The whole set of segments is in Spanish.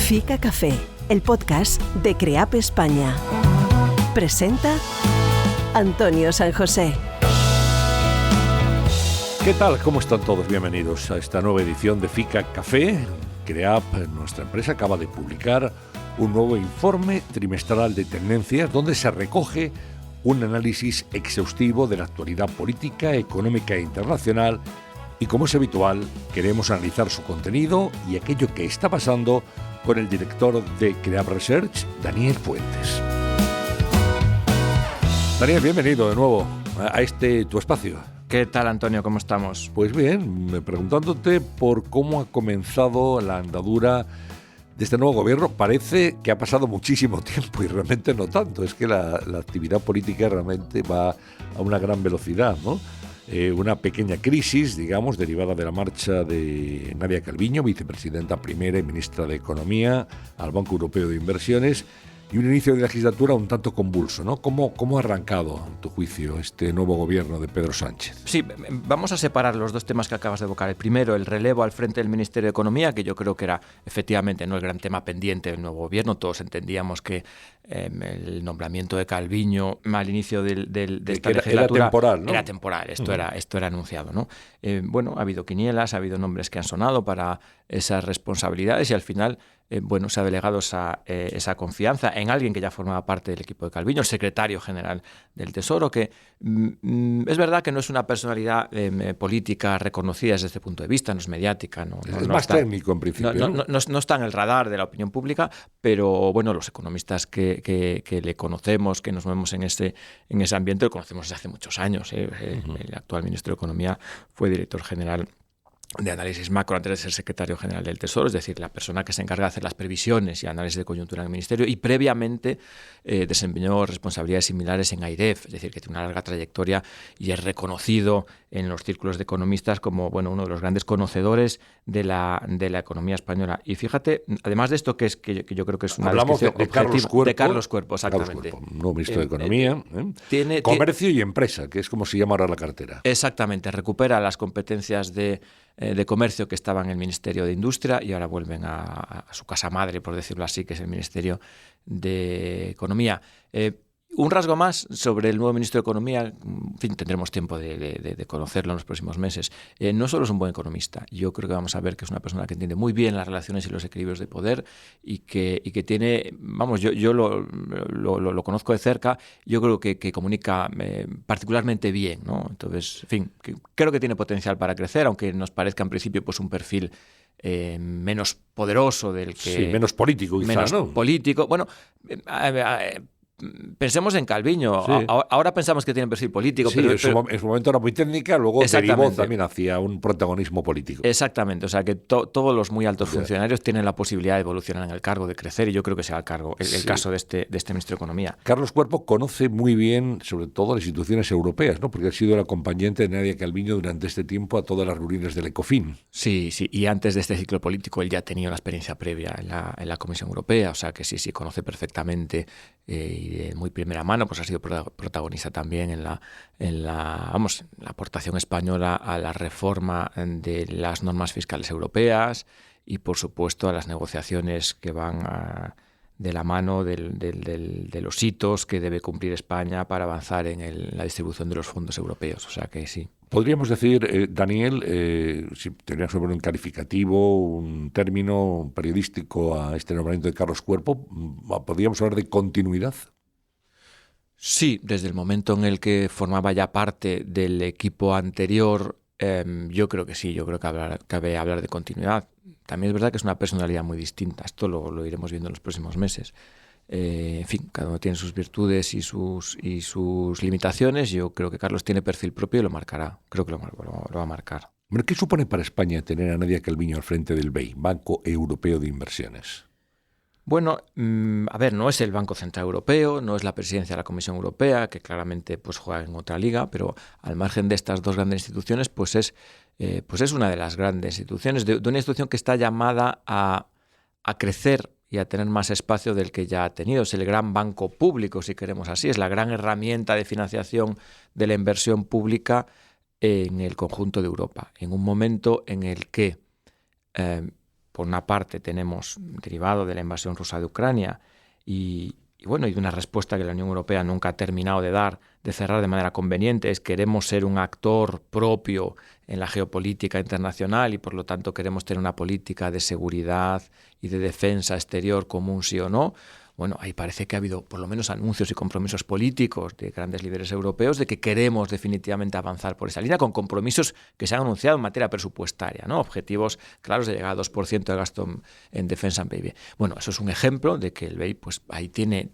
Fica Café, el podcast de CREAP España. Presenta Antonio San José. ¿Qué tal? ¿Cómo están todos? Bienvenidos a esta nueva edición de Fica Café. CREAP, nuestra empresa, acaba de publicar un nuevo informe trimestral de tendencias donde se recoge un análisis exhaustivo de la actualidad política, económica e internacional, y como es habitual, queremos analizar su contenido y aquello que está pasando con el director de CREAP Research, Daniel Fuentes. Daniel, bienvenido de nuevo a tu espacio. ¿Qué tal, Antonio? ¿Cómo estamos? Pues bien, preguntándote por cómo ha comenzado la andadura de este nuevo gobierno. Parece que ha pasado muchísimo tiempo y realmente no tanto. Es que la actividad política realmente va a una gran velocidad, ¿no? Una pequeña crisis, digamos, derivada de la marcha de Nadia Calviño, vicepresidenta primera y ministra de Economía, al Banco Europeo de Inversiones, y un inicio de legislatura un tanto convulso, ¿no? ¿Cómo ha arrancado, a tu juicio, este nuevo gobierno de Pedro Sánchez? Sí, vamos a separar los dos temas que acabas de evocar. El primero, el relevo al frente del Ministerio de Economía, que yo creo que era efectivamente no el gran tema pendiente del nuevo gobierno. Todos entendíamos que el nombramiento de Calviño al inicio de esta legislatura era temporal, ¿no? Era temporal, esto era anunciado, ¿no? Bueno, ha habido quinielas, ha habido nombres que han sonado para esas responsabilidades y al final se ha delegado esa confianza en alguien que ya formaba parte del equipo de Calviño, el secretario general del Tesoro, que es verdad que no es una personalidad política reconocida desde este punto de vista, no es mediática. Es más técnico en principio. No está en el radar de la opinión pública, pero bueno, los economistas que le conocemos, que nos movemos en ese ambiente, lo conocemos desde hace muchos años. El actual ministro de Economía fue director general de análisis macro antes de ser secretario general del Tesoro, es decir, la persona que se encarga de hacer las previsiones y análisis de coyuntura en el Ministerio, y previamente desempeñó responsabilidades similares en AIREF, es decir, que tiene una larga trayectoria y es reconocido en los círculos de economistas como uno de los grandes conocedores de la economía española. Y fíjate, además de esto, que yo creo que es una descripción objetiva de Carlos Cuerpo, exactamente. Carlos Cuerpo, nuevo ministro de Economía, Comercio y Empresa, que es como se llama ahora la cartera. Exactamente, recupera las competencias de comercio que estaban en el Ministerio de Industria y ahora vuelven a su casa madre, por decirlo así, que es el Ministerio de Economía. Un rasgo más sobre el nuevo ministro de Economía, en fin, tendremos tiempo de conocerlo en los próximos meses. No solo es un buen economista, yo creo que vamos a ver que es una persona que entiende muy bien las relaciones y los equilibrios de poder y que tiene, yo lo conozco de cerca, yo creo que comunica particularmente bien, ¿no? Entonces, en fin, creo que tiene potencial para crecer, aunque nos parezca en principio pues un perfil menos poderoso del que... Sí, menos político quizá, menos ¿no? político. Bueno, pensemos en Calviño. Sí. Ahora pensamos que tiene perfil político. Sí, en su momento era muy técnica, luego derivó también hacia un protagonismo político. Exactamente, o sea que todos los muy altos funcionarios tienen la posibilidad de evolucionar en el cargo, de crecer, y yo creo que será el caso de este ministro de Economía. Carlos Cuerpo conoce muy bien, sobre todo, las instituciones europeas, ¿no? Porque ha sido el acompañante de Nadia Calviño durante este tiempo a todas las reuniones del ECOFIN. Sí, y antes de este ciclo político él ya tenía una experiencia previa en la Comisión Europea, o sea que sí, conoce perfectamente y de muy primera mano, pues ha sido protagonista también en la aportación española a la reforma de las normas fiscales europeas y, por supuesto, a las negociaciones que van de la mano de los hitos que debe cumplir España para avanzar en la distribución de los fondos europeos. O sea que sí. Podríamos decir, Daniel, si tendríamos que poner un calificativo, un término periodístico a este nombramiento de Carlos Cuerpo, ¿podríamos hablar de continuidad? Sí, desde el momento en el que formaba ya parte del equipo anterior, yo creo que sí, yo creo que cabe hablar de continuidad. También es verdad que es una personalidad muy distinta, esto lo iremos viendo en los próximos meses. En fin, cada uno tiene sus virtudes y sus limitaciones. Yo creo que Carlos tiene perfil propio y lo marcará, creo que lo va a marcar. ¿Qué supone para España tener a Nadia Calviño al frente del BEI, Banco Europeo de Inversiones? Bueno, no es el Banco Central Europeo, no es la presidencia de la Comisión Europea, que claramente pues juega en otra liga, pero al margen de estas dos grandes instituciones, pues es una de las grandes instituciones, de una institución que está llamada a crecer y a tener más espacio del que ya ha tenido. Es el gran banco público, si queremos así, es la gran herramienta de financiación de la inversión pública en el conjunto de Europa, en un momento en el que por una parte tenemos derivado de la invasión rusa de Ucrania y de una respuesta que la Unión Europea nunca ha terminado de dar, de cerrar de manera conveniente, es queremos ser un actor propio en la geopolítica internacional y por lo tanto queremos tener una política de seguridad y de defensa exterior común, sí o no. Bueno, ahí parece que ha habido por lo menos anuncios y compromisos políticos de grandes líderes europeos de que queremos definitivamente avanzar por esa línea con compromisos que se han anunciado en materia presupuestaria, ¿no? Objetivos claros de llegar al 2% de gasto en defensa en PIB. Bueno, eso es un ejemplo de que el BEI pues, ahí tiene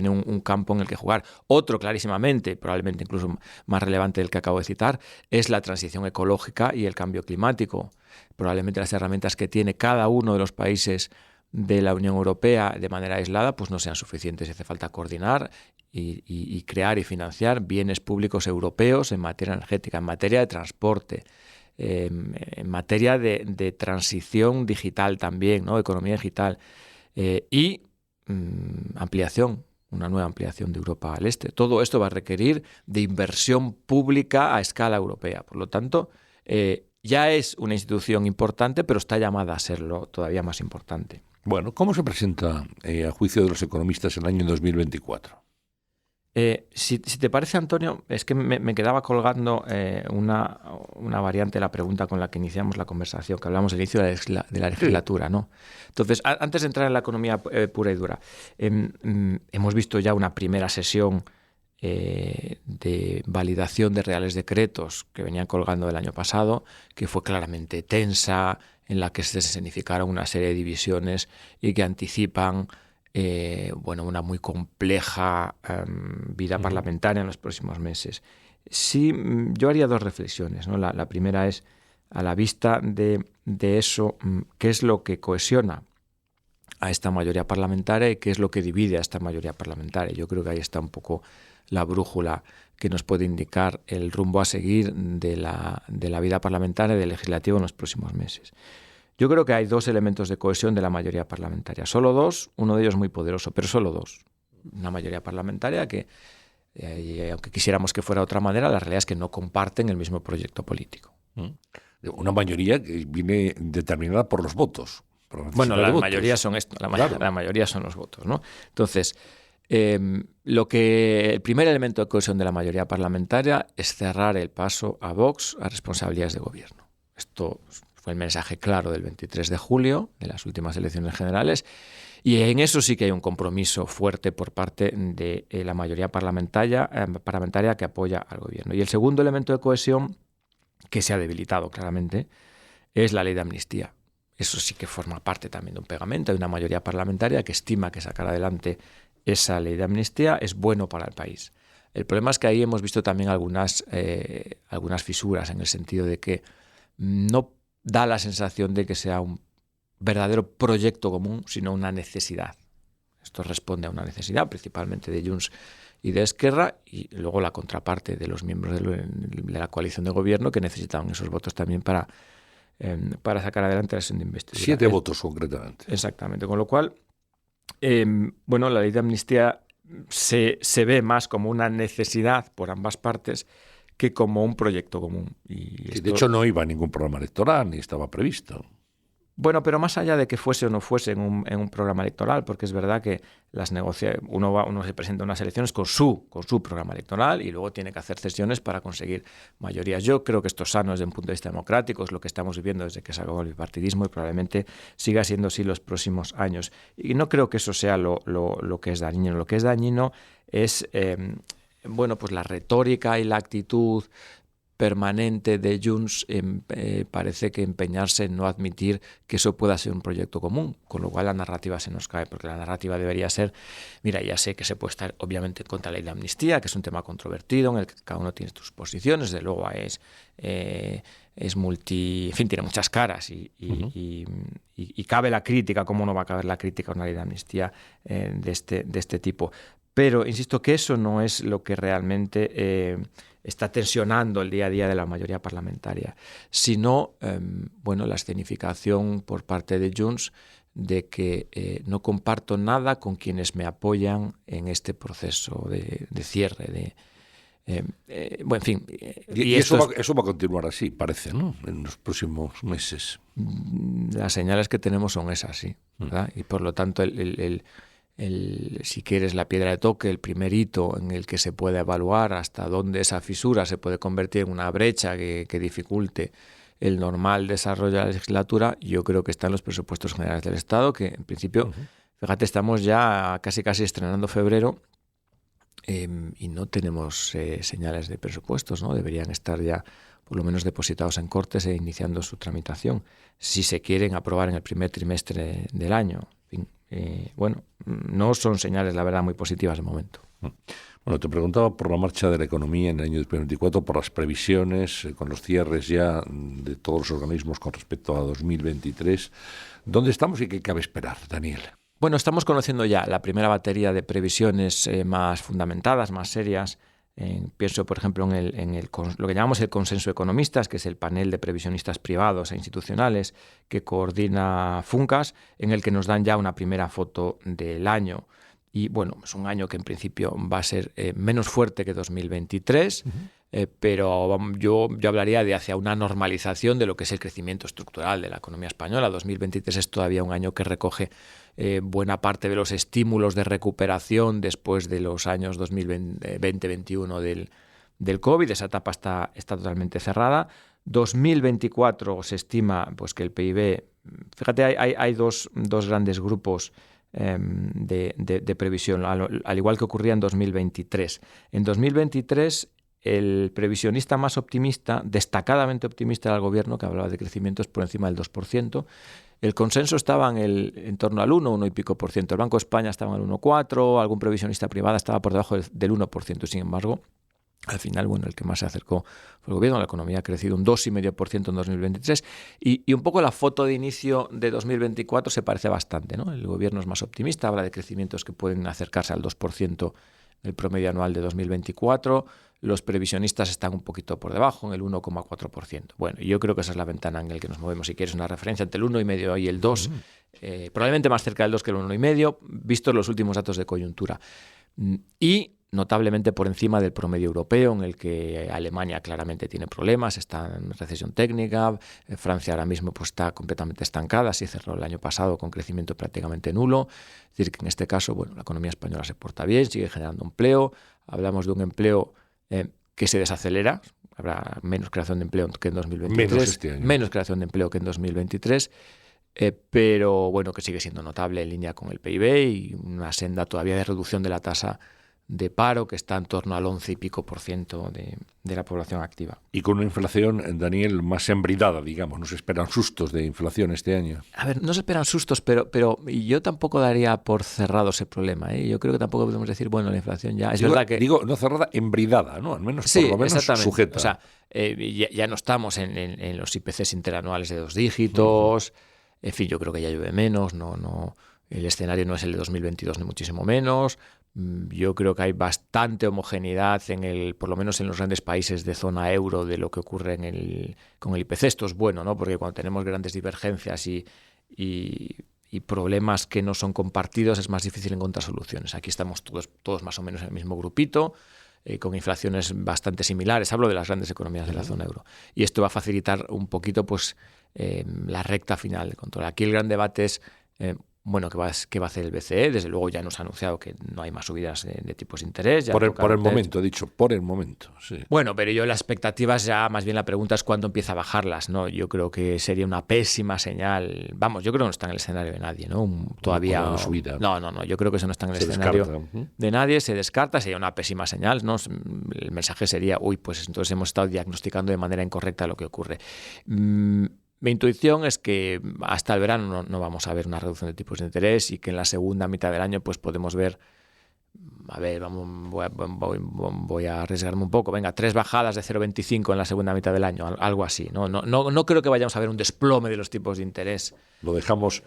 un campo en el que jugar. Otro clarísimamente, probablemente incluso más relevante del que acabo de citar, es la transición ecológica y el cambio climático. Probablemente las herramientas que tiene cada uno de los países de la Unión Europea de manera aislada pues no sean suficientes. Hace falta coordinar y crear y financiar bienes públicos europeos en materia energética, en materia de transporte, en materia de transición digital también, ¿no? Economía digital y ampliación, una nueva ampliación de Europa al este. Todo esto va a requerir de inversión pública a escala europea. Por lo tanto, ya es una institución importante, pero está llamada a serlo todavía más importante. Bueno, ¿cómo se presenta a juicio de los economistas el año 2024? Si te parece, Antonio, es que me quedaba colgando una variante de la pregunta con la que iniciamos la conversación, que hablamos al inicio de la legislatura, ¿no? Entonces, antes de entrar en la economía pura y dura, hemos visto ya una primera sesión de validación de reales decretos que venían colgando del año pasado, que fue claramente tensa, en la que se escenificaron una serie de divisiones y que anticipan una muy compleja vida parlamentaria en los próximos meses. Sí, yo haría dos reflexiones, ¿no? La primera es, a la vista de eso, ¿qué es lo que cohesiona a esta mayoría parlamentaria y qué es lo que divide a esta mayoría parlamentaria? Yo creo que ahí está un poco la brújula que nos puede indicar el rumbo a seguir de la vida parlamentaria y del legislativo en los próximos meses. Yo creo que hay dos elementos de cohesión de la mayoría parlamentaria. Solo dos, uno de ellos muy poderoso, pero solo dos. Una mayoría parlamentaria que, aunque quisiéramos que fuera de otra manera, la realidad es que no comparten el mismo proyecto político. Una mayoría que viene determinada por los votos. Bueno, la mayoría son esto, la mayoría son los votos, ¿no? Entonces, el primer elemento de cohesión de la mayoría parlamentaria es cerrar el paso a Vox a responsabilidades de gobierno. Esto fue el mensaje claro del 23 de julio, de las últimas elecciones generales, y en eso sí que hay un compromiso fuerte por parte de la mayoría parlamentaria que apoya al gobierno. Y el segundo elemento de cohesión, que se ha debilitado claramente, es la ley de amnistía. Eso sí que forma parte también de un pegamento. Hay una mayoría parlamentaria que estima que sacar adelante esa ley de amnistía es bueno para el país. El problema es que ahí hemos visto también algunas fisuras, en el sentido de que no da la sensación de que sea un verdadero proyecto común, sino una necesidad. Esto responde a una necesidad, principalmente de Junts y de Esquerra, y luego la contraparte de los miembros de la coalición de gobierno, que necesitaban esos votos también para sacar adelante la sesión de investidura. 7 votos concretamente. Exactamente, con lo cual, la ley de amnistía se ve más como una necesidad por ambas partes que como un proyecto común. Sí, de hecho, no iba a ningún programa electoral, ni estaba previsto. Bueno, pero más allá de que fuese o no fuese en un programa electoral, porque es verdad que uno se presenta a unas elecciones con su programa electoral y luego tiene que hacer cesiones para conseguir mayorías. Yo creo que esto es sano desde un punto de vista democrático, es lo que estamos viviendo desde que se acabó el bipartidismo y probablemente siga siendo así los próximos años. Y no creo que eso sea lo que es dañino. Lo que es dañino es pues la retórica y la actitud permanente de Junts, parece que empeñarse en no admitir que eso pueda ser un proyecto común, con lo cual la narrativa se nos cae, porque la narrativa debería ser, mira, ya sé que se puede estar obviamente contra la ley de amnistía, que es un tema controvertido en el que cada uno tiene sus posiciones, de luego es tiene muchas caras y cabe la crítica, ¿cómo no va a caber la crítica a una ley de amnistía de este tipo? Pero insisto que eso no es lo que realmente está tensionando el día a día de la mayoría parlamentaria, sino la escenificación por parte de Junts de que no comparto nada con quienes me apoyan en este proceso de cierre. Y eso va a continuar así, parece, ¿no? En los próximos meses. las señales que tenemos son esas, sí, ¿verdad? Y por lo tanto, si quieres, la piedra de toque, el primer hito en el que se puede evaluar hasta dónde esa fisura se puede convertir en una brecha que dificulte el normal desarrollo de la legislatura, yo creo que está en los presupuestos generales del Estado, que en principio, fíjate, estamos ya casi estrenando febrero y no tenemos señales de presupuestos, ¿no? Deberían estar ya por lo menos depositados en Cortes e iniciando su tramitación, si se quieren aprobar en el primer trimestre del año. En fin, bueno, no son señales, la verdad, muy positivas de momento. Bueno, te preguntaba por la marcha de la economía en el año 2024, por las previsiones, con los cierres ya de todos los organismos con respecto a 2023. ¿Dónde estamos y qué cabe esperar, Daniel? Bueno, estamos conociendo ya la primera batería de previsiones más fundamentadas, más serias. Pienso, por ejemplo, en lo que llamamos el consenso de economistas, que es el panel de previsionistas privados e institucionales que coordina FUNCAS, en el que nos dan ya una primera foto del año. Y bueno, es un año que en principio va a ser menos fuerte que 2023, pero yo hablaría de hacia una normalización de lo que es el crecimiento estructural de la economía española. 2023 es todavía un año que recoge buena parte de los estímulos de recuperación después de los años 2020-2021 del COVID. Esa etapa está totalmente cerrada. 2024 se estima pues que el PIB, fíjate, hay dos grandes grupos de previsión, al igual que ocurría en 2023. En 2023, el previsionista más optimista, destacadamente optimista, era el Gobierno, que hablaba de crecimientos por encima del 2%. El consenso estaba en torno al 1 y pico por ciento. El Banco de España estaba en el 1,4%, algún previsionista privado estaba por debajo del 1%. Sin embargo, al final, bueno, el que más se acercó fue el Gobierno. La economía ha crecido un 2,5% en 2023 y un poco la foto de inicio de 2024 se parece bastante, ¿no? El Gobierno es más optimista, habla de crecimientos que pueden acercarse al 2% del promedio anual de 2024. Los previsionistas están un poquito por debajo, en el 1,4%. Bueno, yo creo que esa es la ventana en la que nos movemos. Si quieres una referencia entre el 1,5 y el 2, probablemente más cerca del 2 que el 1,5, vistos los últimos datos de coyuntura. Y notablemente por encima del promedio europeo, en el que Alemania claramente tiene problemas, está en recesión técnica. Francia ahora mismo pues está completamente estancada, así cerró el año pasado con crecimiento prácticamente nulo. Es decir, que en este caso, bueno, la economía española se porta bien, sigue generando empleo. Hablamos de un empleo que se desacelera, habrá menos creación de empleo que en 2023, menos creación de empleo que en 2023, pero bueno, que sigue siendo notable en línea con el PIB y una senda todavía de reducción de la tasa de paro que está en torno al 11 y pico por ciento de la población activa. Y con una inflación, Daniel, más embridada, digamos, no se esperan sustos de inflación este año. A ver, no se esperan sustos, pero yo tampoco daría por cerrado ese problema, ¿eh? Yo creo que tampoco podemos decir, bueno, la inflación ya... Es verdad que... Digo, no cerrada, embridada, ¿no? Al menos, sí, por lo menos sujeta. O sea, sujeta. Ya no estamos en los IPCs interanuales de 2 dígitos. En fin, yo creo que ya llueve menos, no, el escenario no es el de 2022 ni muchísimo menos. Yo creo que hay bastante homogeneidad por lo menos en los grandes países de zona euro de lo que ocurre con el IPC. Esto es bueno, ¿no? Porque cuando tenemos grandes divergencias y problemas que no son compartidos es más difícil encontrar soluciones. Aquí estamos todos más o menos en el mismo grupito, con inflaciones bastante similares. Hablo de las grandes economías de la zona euro. Y esto va a facilitar un poquito pues la recta final de control. Aquí el gran debate es... bueno, ¿qué va a hacer el BCE? Desde luego ya nos ha anunciado que no hay más subidas de tipos de interés. Ya por el momento, he dicho, por el momento. Sí. Bueno, pero yo las expectativas ya, más bien la pregunta es cuándo empieza a bajarlas, ¿no? Yo creo que sería una pésima señal. Vamos, yo creo que no está en el escenario de nadie, ¿no? Todavía... Una subida. No, yo creo que eso no está en el escenario de nadie, se descarta, sería una pésima señal, ¿no? El mensaje sería, pues entonces hemos estado diagnosticando de manera incorrecta lo que ocurre. Mi intuición es que hasta el verano no vamos a ver una reducción de tipos de interés y que en la segunda mitad del año pues podemos ver, a ver, voy a arriesgarme un poco, 3 bajadas de 0,25 en la segunda mitad del año, algo así. No creo que vayamos a ver un desplome de los tipos de interés. Lo dejamos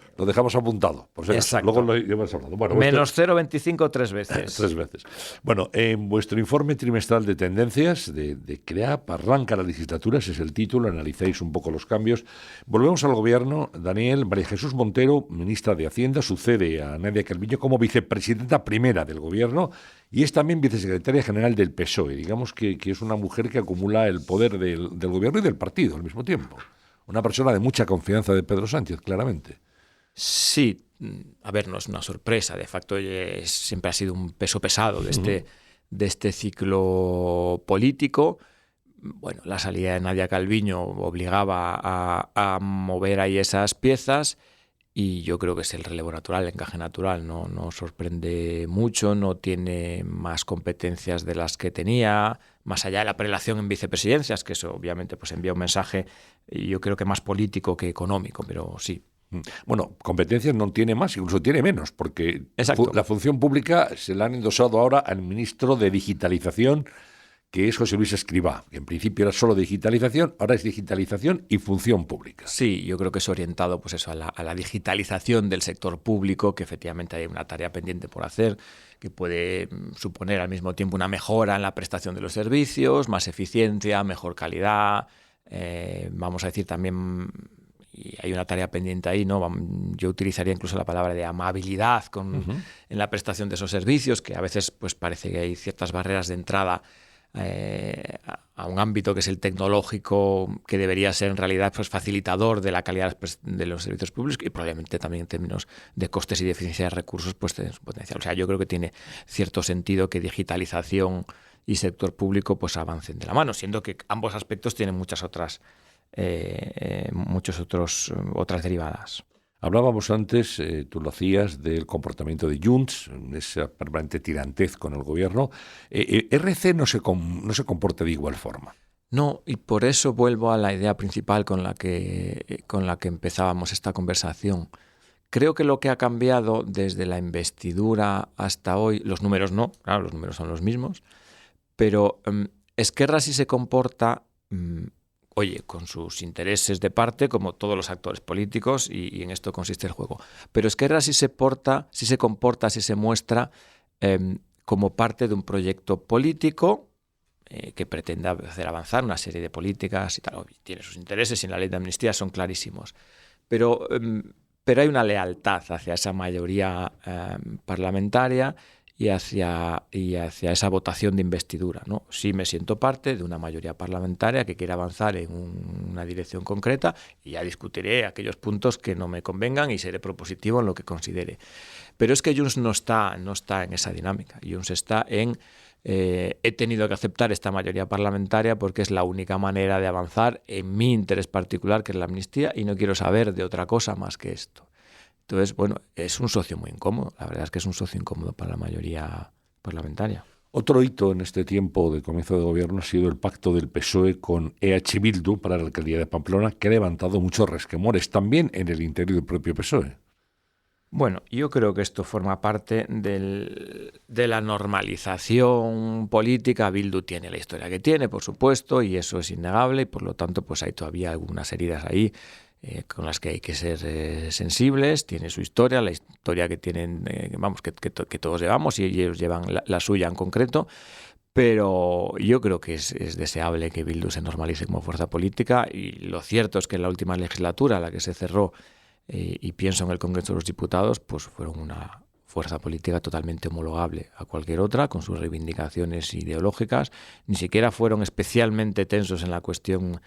apuntado. Por si exacto. Luego lo hemos hablado. Bueno, menos 0,25 3 veces. 3 veces. Bueno, en vuestro informe trimestral de tendencias de CREAP, arranca la legislatura, ese es el título, analizáis un poco los cambios. Volvemos al gobierno. Daniel, María Jesús Montero, ministra de Hacienda, sucede a Nadia Calviño como vicepresidenta primera del gobierno y es también vicesecretaria general del PSOE. Digamos que es una mujer que acumula el poder del gobierno y del partido al mismo tiempo. una persona de mucha confianza de Pedro Sánchez, claramente. Sí, a ver, no es una sorpresa, de facto siempre ha sido un peso pesado de este ciclo político. Bueno, la salida de Nadia Calviño obligaba a mover ahí esas piezas y yo creo que es el relevo natural, el encaje natural, no sorprende mucho, no tiene más competencias de las que tenía, más allá de la prelación en vicepresidencias, que eso obviamente pues envía un mensaje, yo creo que más político que económico, pero sí. Bueno, competencias no tiene más, incluso tiene menos, porque la función pública se la han endosado ahora al ministro de Digitalización, que es José Luis Escrivá, que en principio era solo digitalización, ahora es digitalización y función pública. Sí, yo creo que es orientado pues eso, a la digitalización del sector público, que efectivamente hay una tarea pendiente por hacer, que puede suponer al mismo tiempo una mejora en la prestación de los servicios, más eficiencia, mejor calidad, vamos a decir también, y hay una tarea pendiente ahí, ¿no? Yo utilizaría incluso la palabra de amabilidad en la prestación de esos servicios, que a veces pues parece que hay ciertas barreras de entrada a un ámbito que es el tecnológico, que debería ser en realidad pues facilitador de la calidad de los servicios públicos y probablemente también en términos de costes y de eficiencia de recursos pues tiene su potencial. O sea, yo creo que tiene cierto sentido que digitalización y sector público pues avancen de la mano, siendo que ambos aspectos tienen muchas otras derivadas. Hablábamos antes, tú lo hacías, del comportamiento de Junts, esa permanente tirantez con el gobierno. RC no se comporta de igual forma. No, y por eso vuelvo a la idea principal con la que empezábamos esta conversación. Creo que lo que ha cambiado desde la investidura hasta hoy, los números no, claro, los números son los mismos, pero Esquerra sí se comporta... con sus intereses de parte, como todos los actores políticos, y en esto consiste el juego. Pero Esquerra sí se comporta, sí se muestra como parte de un proyecto político que pretende hacer avanzar una serie de políticas y tal. Tiene sus intereses y en la ley de amnistía son clarísimos. Pero hay una lealtad hacia esa mayoría parlamentaria y hacia esa votación de investidura, ¿no? Sí me siento parte de una mayoría parlamentaria que quiere avanzar en una dirección concreta y ya discutiré aquellos puntos que no me convengan y seré propositivo en lo que considere. Pero es que Junts no está en esa dinámica. Junts está en he tenido que aceptar esta mayoría parlamentaria porque es la única manera de avanzar en mi interés particular, que es la amnistía, y no quiero saber de otra cosa más que esto. Entonces, bueno, es un socio muy incómodo. La verdad es que es un socio incómodo para la mayoría parlamentaria. Otro hito en este tiempo de comienzo de gobierno ha sido el pacto del PSOE con EH Bildu para la alcaldía de Pamplona, que ha levantado muchos resquemores, también en el interior del propio PSOE. Bueno, yo creo que esto forma parte de la normalización política. Bildu tiene la historia que tiene, por supuesto, y eso es innegable, y por lo tanto pues hay todavía algunas heridas ahí con las que hay que ser sensibles. Tiene su historia, la historia que tienen, que todos llevamos, y ellos llevan la suya en concreto. Pero yo creo que es deseable que Bildu se normalice como fuerza política, y lo cierto es que en la última legislatura, la que se cerró, y pienso en el Congreso de los Diputados, pues fueron una fuerza política totalmente homologable a cualquier otra, con sus reivindicaciones ideológicas. Ni siquiera fueron especialmente tensos en la cuestión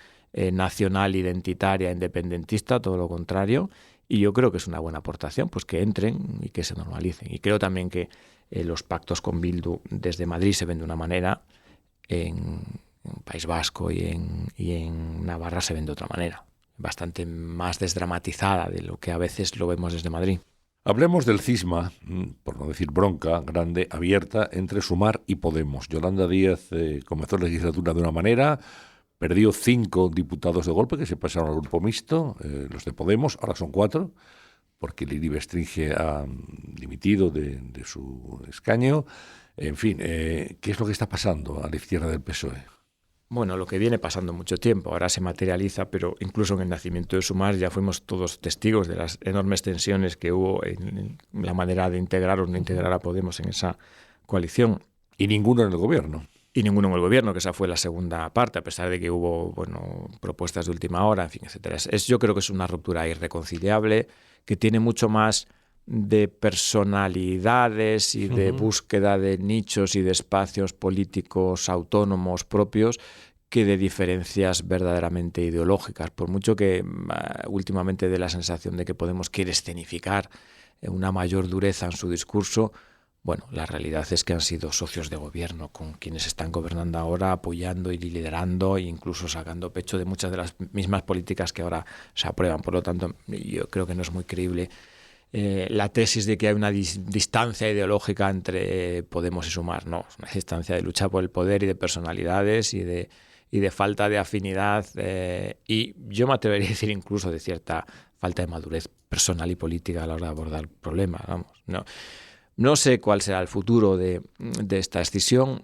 nacional, identitaria, independentista, todo lo contrario. Y yo creo que es una buena aportación, pues que entren y que se normalicen. Y creo también que los pactos con Bildu desde Madrid se ven de una manera, en País Vasco y en Navarra se ven de otra manera, bastante más desdramatizada de lo que a veces lo vemos desde Madrid. Hablemos del cisma, por no decir bronca, grande, abierta, entre Sumar y Podemos. Yolanda Díaz comenzó la legislatura de una manera, perdió 5 diputados de golpe que se pasaron al grupo mixto, los de Podemos, ahora son 4, porque Lili Bestringe ha dimitido de su escaño. En fin, ¿qué es lo que está pasando a la izquierda del PSOE? Bueno, lo que viene pasando mucho tiempo, ahora se materializa, pero incluso en el nacimiento de Sumar ya fuimos todos testigos de las enormes tensiones que hubo en la manera de integrar o no integrar a Podemos en esa coalición. Y ninguno en el gobierno. Y ninguno en el gobierno, que esa fue la segunda parte, a pesar de que hubo propuestas de última hora, en fin, etcétera. Yo creo que es una ruptura irreconciliable, que tiene mucho más de personalidades y de búsqueda de nichos y de espacios políticos autónomos propios que de diferencias verdaderamente ideológicas, por mucho que últimamente dé la sensación de que Podemos quiere escenificar una mayor dureza en su discurso. Bueno, la realidad es que han sido socios de gobierno con quienes están gobernando ahora, apoyando y liderando e incluso sacando pecho de muchas de las mismas políticas que ahora se aprueban. Por lo tanto, yo creo que no es muy creíble la tesis de que hay una distancia ideológica entre Podemos y Sumar. No, es una distancia de lucha por el poder y de personalidades y de falta de afinidad y yo me atrevería a decir incluso de cierta falta de madurez personal y política a la hora de abordar problemas. Vamos, no sé cuál será el futuro de esta escisión,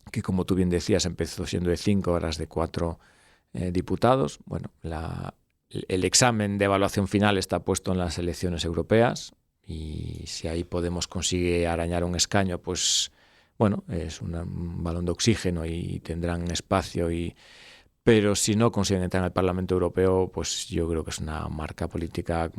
que como tú bien decías empezó siendo de 5 horas de 4 diputados. Bueno, el examen de evaluación final está puesto en las elecciones europeas y si ahí Podemos consigue arañar un escaño, pues bueno, es un balón de oxígeno y tendrán espacio pero si no consiguen entrar en el Parlamento Europeo, pues yo creo que es una marca política,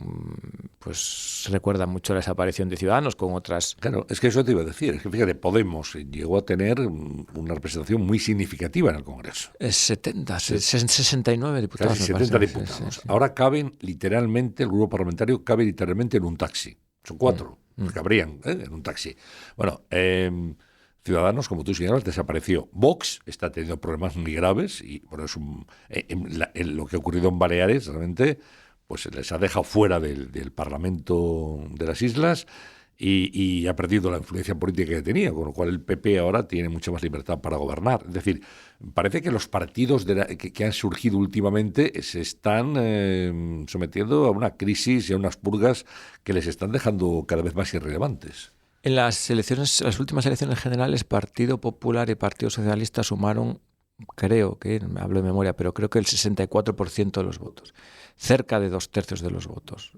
pues recuerda mucho la desaparición de Ciudadanos con otras... Claro, es que eso te iba a decir, es que fíjate, Podemos llegó a tener una representación muy significativa en el Congreso. 69 diputados. Casi 70 diputados. Sí. Ahora caben literalmente, el grupo parlamentario cabe literalmente en un taxi. Son 4, que cabrían en un taxi. Bueno, Ciudadanos, como tú señalas, desapareció. Vox está teniendo problemas muy graves y bueno, lo que ha ocurrido en Baleares realmente pues les ha dejado fuera del Parlamento de las Islas y ha perdido la influencia política que tenía, con lo cual el PP ahora tiene mucha más libertad para gobernar. Es decir, parece que los partidos que han surgido últimamente se están sometiendo a una crisis y a unas purgas que les están dejando cada vez más irrelevantes. En las últimas elecciones generales, Partido Popular y Partido Socialista sumaron, creo que, me hablo de memoria, pero creo que el 64% de los votos, cerca de 2/3 de los votos.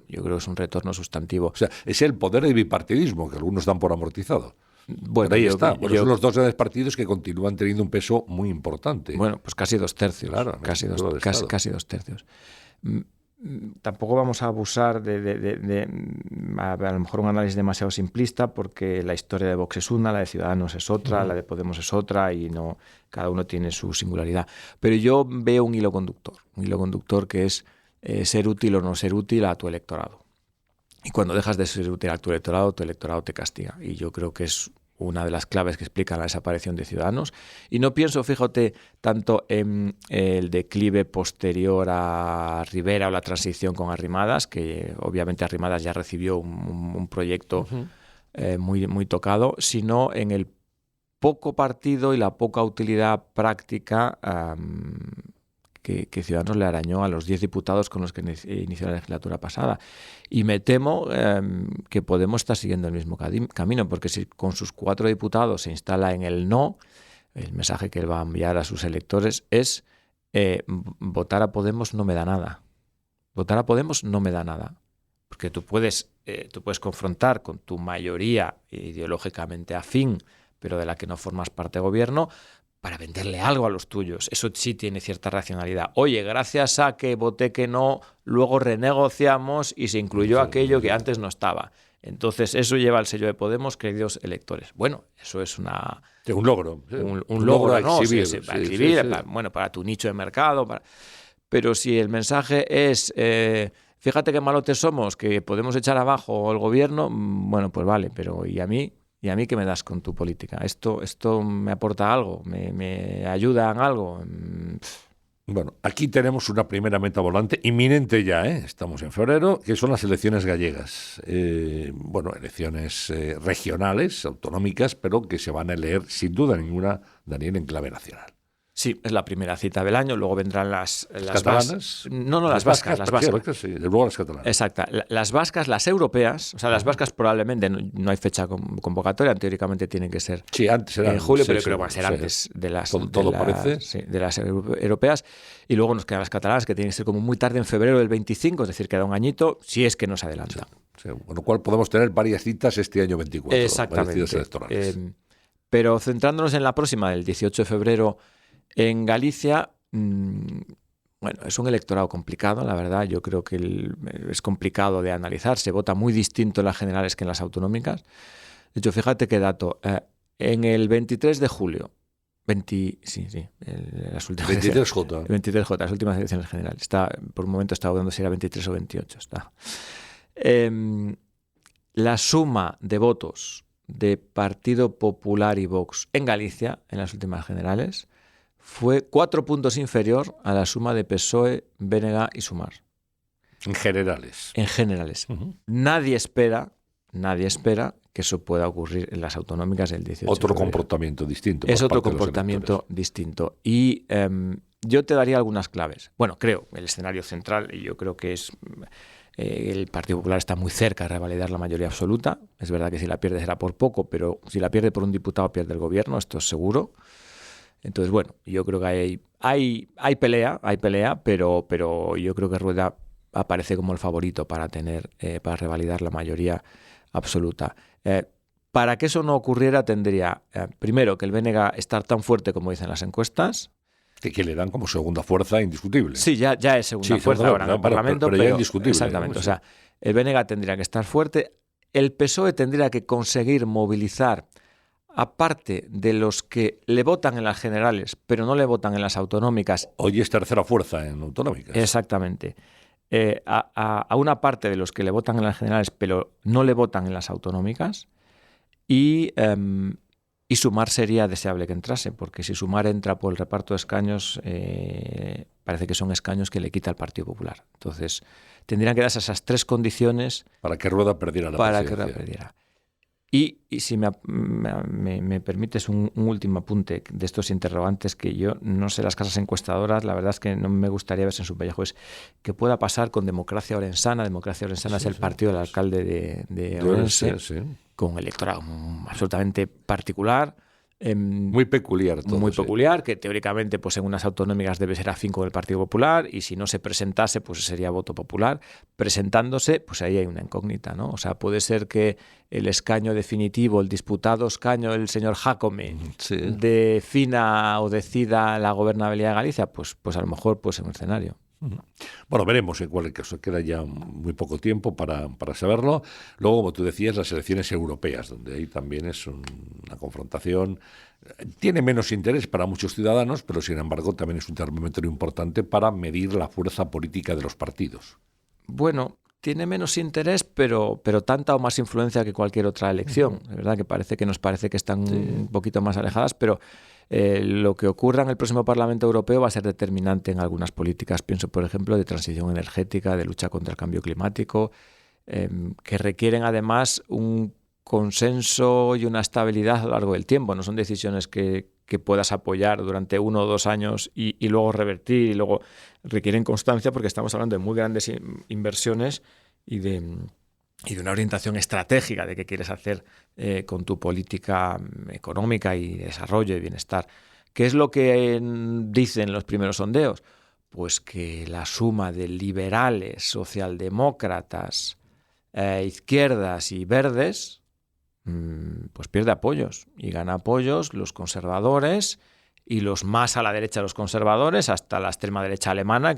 Yo creo que es un retorno sustantivo. O sea, es el poder del bipartidismo, que algunos dan por amortizado. Bueno, pero ahí está. Son los dos grandes partidos que continúan teniendo un peso muy importante. Bueno, pues casi 2/3. Claro, casi 2/3. Tampoco vamos a abusar a lo mejor un análisis demasiado simplista, porque la historia de Vox es una, la de Ciudadanos es otra, la de Podemos es otra y no, cada uno tiene su singularidad. Pero yo veo un hilo conductor que es ser útil o no ser útil a tu electorado. Y cuando dejas de ser útil a tu electorado te castiga. Y yo creo que es una de las claves que explican la desaparición de Ciudadanos. Y no pienso, fíjate, tanto en el declive posterior a Rivera o la transición con Arrimadas, que obviamente Arrimadas ya recibió un proyecto muy, muy tocado, sino en el poco partido y la poca utilidad práctica que Ciudadanos le arañó a los 10 diputados con los que inició la legislatura pasada. Y me temo que Podemos estar siguiendo el mismo camino, porque si con sus 4 diputados se instala en el no, el mensaje que él va a enviar a sus electores es votar a Podemos no me da nada. Votar a Podemos no me da nada. Porque tú puedes confrontar con tu mayoría ideológicamente afín, pero de la que no formas parte de gobierno, para venderle algo a los tuyos. Eso sí tiene cierta racionalidad. Oye, gracias a que voté que no, luego renegociamos y se incluyó aquello que antes no estaba. Entonces, eso lleva el sello de Podemos, queridos electores. Bueno, eso es un logro. Un logro a exhibir. Sí, bueno, para tu nicho de mercado. Pero si el mensaje es, fíjate qué malotes somos, que podemos echar abajo el gobierno, bueno, pues vale, pero ¿y a mí? ¿Y a mí qué me das con tu política? ¿Esto me aporta algo? ¿Me ayuda en algo? Bueno, aquí tenemos una primera meta volante, inminente ya, estamos en febrero, que son las elecciones gallegas. Elecciones regionales, autonómicas, pero que se van a leer sin duda ninguna, Daniel, en clave nacional. Sí, es la primera cita del año, luego vendrán las catalanas. Las vascas. Sí, luego las catalanas. Exacto. Las vascas, las europeas, o sea, las vascas probablemente no hay fecha convocatoria, teóricamente tienen que ser antes en julio, pero creo que va a ser antes de las de las europeas. Y luego nos quedan las catalanas, que tienen que ser como muy tarde en febrero del 25, es decir, queda un añito, si es que nos adelanta. Sí, con lo cual podemos tener varias citas este año 24. Exactamente. Varias citas electorales. Pero centrándonos en la próxima, del 18 de febrero, en Galicia, es un electorado complicado, la verdad. Yo creo que es complicado de analizar. Se vota muy distinto en las generales que en las autonómicas. De hecho, fíjate qué dato. En el 23 de julio, Las últimas 23J. 23J, las últimas elecciones generales. Por un momento estaba dudando si era 23 o 28. La suma de votos de Partido Popular y Vox en Galicia, en las últimas generales, fue 4 puntos inferior a la suma de PSOE, BNG y Sumar. En generales. En generales. Nadie espera que eso pueda ocurrir en las autonómicas del 18 Otro de febrero. Comportamiento distinto. Es otro comportamiento distinto. Y yo te daría algunas claves. Bueno, creo, el escenario central, y yo creo que es... el Partido Popular está muy cerca de revalidar la mayoría absoluta. Es verdad que si la pierde será por poco, pero si la pierde por un diputado pierde el gobierno, esto es seguro. Entonces, bueno, yo creo que hay pelea, pero yo creo que Rueda aparece como el favorito para revalidar la mayoría absoluta. Para que eso no ocurriera tendría, primero, que el BNG estar tan fuerte como dicen las encuestas. Que le dan como segunda fuerza indiscutible. Sí, ya es segunda fuerza ahora en el Parlamento. Pero ya indiscutible. Exactamente, ¿no? O sea, el BNG tendría que estar fuerte. El PSOE tendría que conseguir movilizar, aparte de los que le votan en las generales, pero no le votan en las autonómicas. Hoy es tercera fuerza en autonómicas. Exactamente. A una parte de los que le votan en las generales, pero no le votan en las autonómicas. Y Sumar sería deseable que entrase, porque si Sumar entra por el reparto de escaños, parece que son escaños que le quita al Partido Popular. Entonces, tendrían que darse esas 3 condiciones para que Rueda perdiera la presidencia. Para que Rueda perdiera. Y si me permites un último apunte de estos interrogantes, que yo no sé las casas encuestadoras, la verdad es que no me gustaría verse en su pellejo, es qué pueda pasar con Democracia Orensana. Democracia Orensana es el partido del alcalde de Orense, con un electorado absolutamente particular. Muy peculiar todo. Muy peculiar, que teóricamente pues en unas autonómicas debe ser afín con el Partido Popular, y si no se presentase pues sería voto popular. Presentándose, pues ahí hay una incógnita, ¿no? O sea, puede ser que el escaño definitivo, el disputado escaño, el señor Jácome, defina o decida la gobernabilidad de Galicia, pues a lo mejor pues en un escenario. Bueno, veremos. En cualquier caso, queda ya muy poco tiempo para saberlo. Luego, como tú decías, las elecciones europeas, donde ahí también es una confrontación. Tiene menos interés para muchos ciudadanos, pero sin embargo también es un termómetro importante para medir la fuerza política de los partidos. Bueno, tiene menos interés, pero tanta o más influencia que cualquier otra elección. Es verdad que nos parece que están un poquito más alejadas, pero lo que ocurra en el próximo Parlamento Europeo va a ser determinante en algunas políticas. Pienso, por ejemplo, de transición energética, de lucha contra el cambio climático, que requieren además un consenso y una estabilidad a lo largo del tiempo. No son decisiones que puedas apoyar durante 1 o 2 años y luego revertir, y luego requieren constancia, porque estamos hablando de muy grandes inversiones y de una orientación estratégica de qué quieres hacer con tu política económica y desarrollo y bienestar. ¿Qué es lo que dicen los primeros sondeos? Pues que la suma de liberales, socialdemócratas, izquierdas y verdes pues pierde apoyos, y gana apoyos los conservadores y los más a la derecha los conservadores, hasta la extrema derecha alemana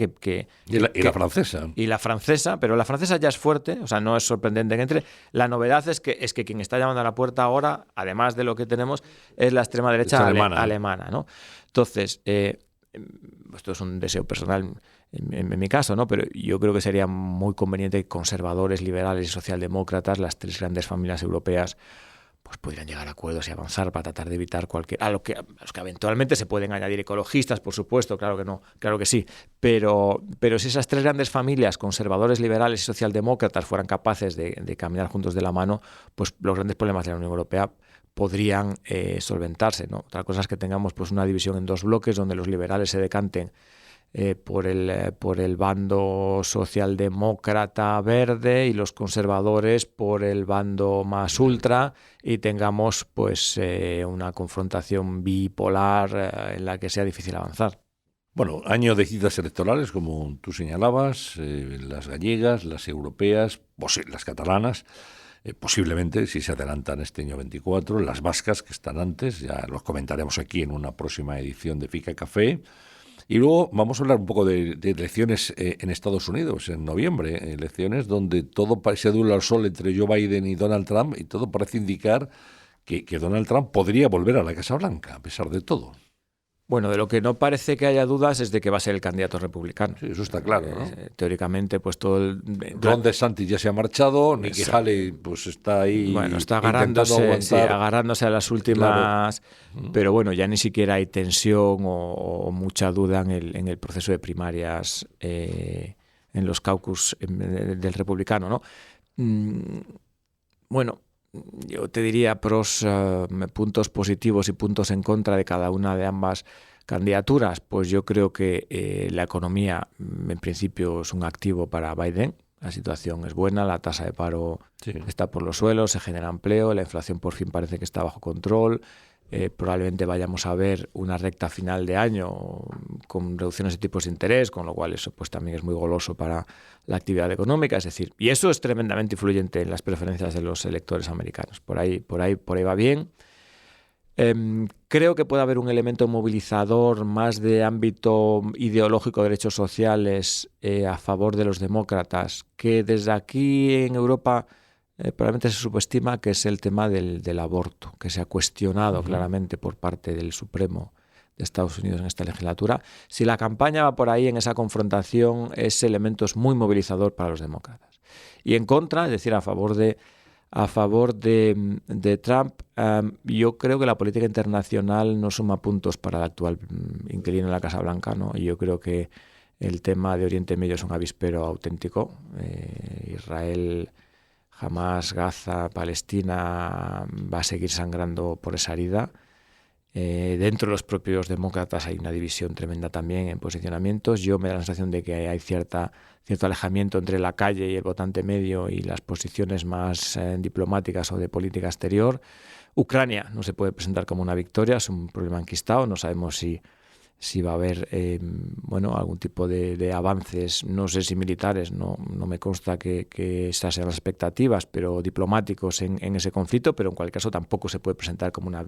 y la francesa. Y la francesa, pero la francesa ya es fuerte, o sea, no es sorprendente que entre. La novedad es que quien está llamando a la puerta ahora, además de lo que tenemos, es la extrema derecha alemana, ¿no? Entonces, esto es un deseo personal en mi caso, ¿no? Pero yo creo que sería muy conveniente que conservadores, liberales y socialdemócratas, las 3 grandes familias europeas, pues podrían llegar a acuerdos y avanzar para tratar de evitar a los que eventualmente se pueden añadir ecologistas, por supuesto, claro que no, claro que sí, pero si esas 3 grandes familias, conservadores, liberales y socialdemócratas, fueran capaces de caminar juntos de la mano, pues los grandes problemas de la Unión Europea podrían solventarse, ¿no? Otra cosa es que tengamos pues una división en 2 bloques, donde los liberales se decanten por el bando socialdemócrata verde y los conservadores por el bando más ultra, y tengamos pues una confrontación bipolar en la que sea difícil avanzar. Bueno, año de citas electorales, como tú señalabas, las gallegas, las europeas, las catalanas, posiblemente, si se adelantan este año 24, las vascas, que están antes, ya los comentaremos aquí en una próxima edición de Fika Café. Y luego vamos a hablar un poco de elecciones en Estados Unidos, en noviembre, elecciones donde todo se adula al sol entre Joe Biden y Donald Trump, y todo parece indicar que Donald Trump podría volver a la Casa Blanca, a pesar de todo. Bueno, de lo que no parece que haya dudas es de que va a ser el candidato republicano. Sí, eso está claro, ¿no? Teóricamente, pues todo el... Ron DeSantis ya se ha marchado, Nikki Haley pues está ahí, bueno, está intentando agarrándose a las últimas, claro. Pero bueno, ya ni siquiera hay tensión o mucha duda en el proceso de primarias, en los caucus del republicano, ¿no? Bueno, yo te diría puntos positivos y puntos en contra de cada una de ambas candidaturas. Pues yo creo que la economía, en principio, es un activo para Biden. La situación es buena, la tasa de paro está por los suelos, se genera empleo, la inflación por fin parece que está bajo control. Probablemente vayamos a ver una recta final de año con reducciones de tipos de interés, con lo cual eso pues también es muy goloso para la actividad económica, es decir, y eso es tremendamente influyente en las preferencias de los electores americanos. Por ahí va bien. Creo que puede haber un elemento movilizador más de ámbito ideológico, derechos sociales, a favor de los demócratas, que desde aquí en Europa probablemente se subestima, que es el tema del aborto, que se ha cuestionado claramente por parte del Supremo de Estados Unidos en esta legislatura. Si la campaña va por ahí en esa confrontación, ese elemento es muy movilizador para los demócratas. Y en contra, es decir, a favor de Trump, yo creo que la política internacional no suma puntos para el actual inquilino en la Casa Blanca, ¿no? Y yo creo que el tema de Oriente Medio es un avispero auténtico. Israel, Hamas, Gaza, Palestina va a seguir sangrando por esa herida. Dentro de los propios demócratas hay una división tremenda también en posicionamientos. Yo me da la sensación de que hay cierto alejamiento entre la calle y el votante medio y las posiciones más diplomáticas o de política exterior. Ucrania no se puede presentar como una victoria, es un problema enquistado. No sabemos si va a haber algún tipo de avances, no sé si militares, no me consta que esas sean las expectativas, pero diplomáticos en ese conflicto, pero en cualquier caso tampoco se puede presentar como una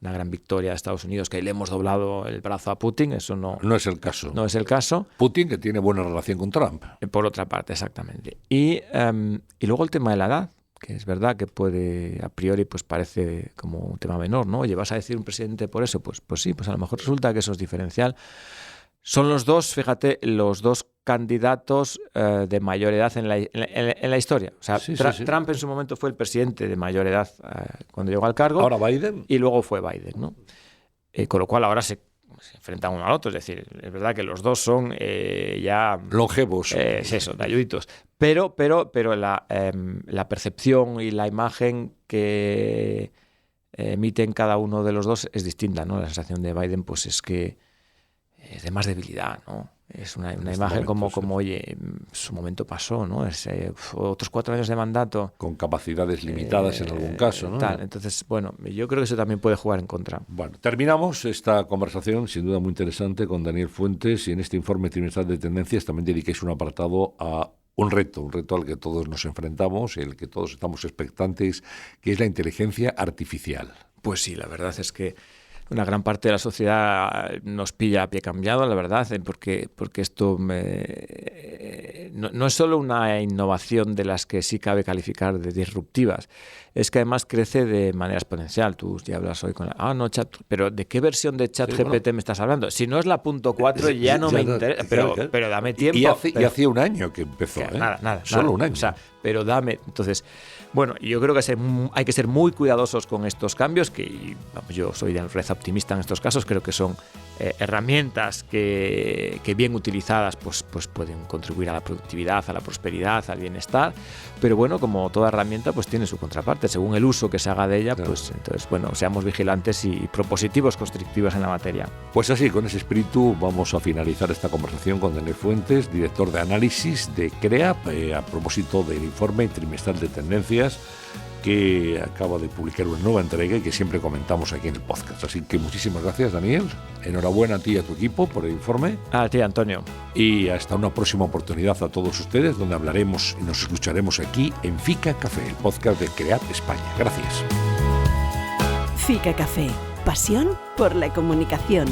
gran victoria de Estados Unidos, que le hemos doblado el brazo a Putin. Eso no es el caso. No es el caso. Putin, que tiene buena relación con Trump. Por otra parte, exactamente. Y luego el tema de la edad, que es verdad que puede, a priori, pues parece como un tema menor, ¿no? Oye, ¿vas a decir un presidente por eso? Pues sí, pues a lo mejor resulta que eso es diferencial. Son los dos candidatos de mayor edad en la historia. O sea, Trump en su momento fue el presidente de mayor edad cuando llegó al cargo. Ahora Biden. Y luego fue Biden, ¿no? Con lo cual ahora se enfrentan uno al otro. Es decir, es verdad que los dos son ya... longevos. Es eso, talluditos. Pero la percepción y la imagen que emiten cada uno de los dos es distinta, ¿no? La sensación de Biden pues es que es de más debilidad, ¿no? Es una imagen como, oye, su momento pasó, ¿no? Otros 4 años de mandato. Con capacidades limitadas en algún caso, ¿no? Entonces, bueno, yo creo que eso también puede jugar en contra. Bueno, terminamos esta conversación, sin duda muy interesante, con Daniel Fuentes, y en este informe trimestral de tendencias también dediquéis un apartado a un reto al que todos nos enfrentamos, el que todos estamos expectantes, que es la inteligencia artificial. Pues sí, la verdad es que una gran parte de la sociedad nos pilla a pie cambiado, la verdad, porque esto no es solo una innovación de las que sí cabe calificar de disruptivas, es que además crece de manera exponencial. Tú ya hablas hoy con pero ¿de qué versión de ChatGPT me estás hablando? Si no es la .4 ya no me interesa, pero dame tiempo. Y hacía un año que empezó, Nada. Solo un año. O sea, pero dame. Entonces, bueno, yo creo que hay que ser muy cuidadosos con estos cambios, que yo soy de red optimista en estos casos. Creo que son herramientas que bien utilizadas pues pueden contribuir a la productividad, a la prosperidad, al bienestar. Pero bueno, como toda herramienta, pues tiene su contraparte. Según el uso que se haga de ella, claro. Pues entonces, bueno, seamos vigilantes y propositivos, constructivos en la materia. Pues así, con ese espíritu vamos a finalizar esta conversación con Daniel Fuentes, director de análisis de CREAP, a propósito del informe trimestral de tendencias que acaba de publicar una nueva entrega y que siempre comentamos aquí en el podcast. Así que muchísimas gracias, Daniel. Enhorabuena a ti y a tu equipo por el informe. A ti, Antonio. Y hasta una próxima oportunidad a todos ustedes, donde hablaremos y nos escucharemos aquí en FICA Café, el podcast de CREAP España. Gracias. FICA Café, pasión por la comunicación.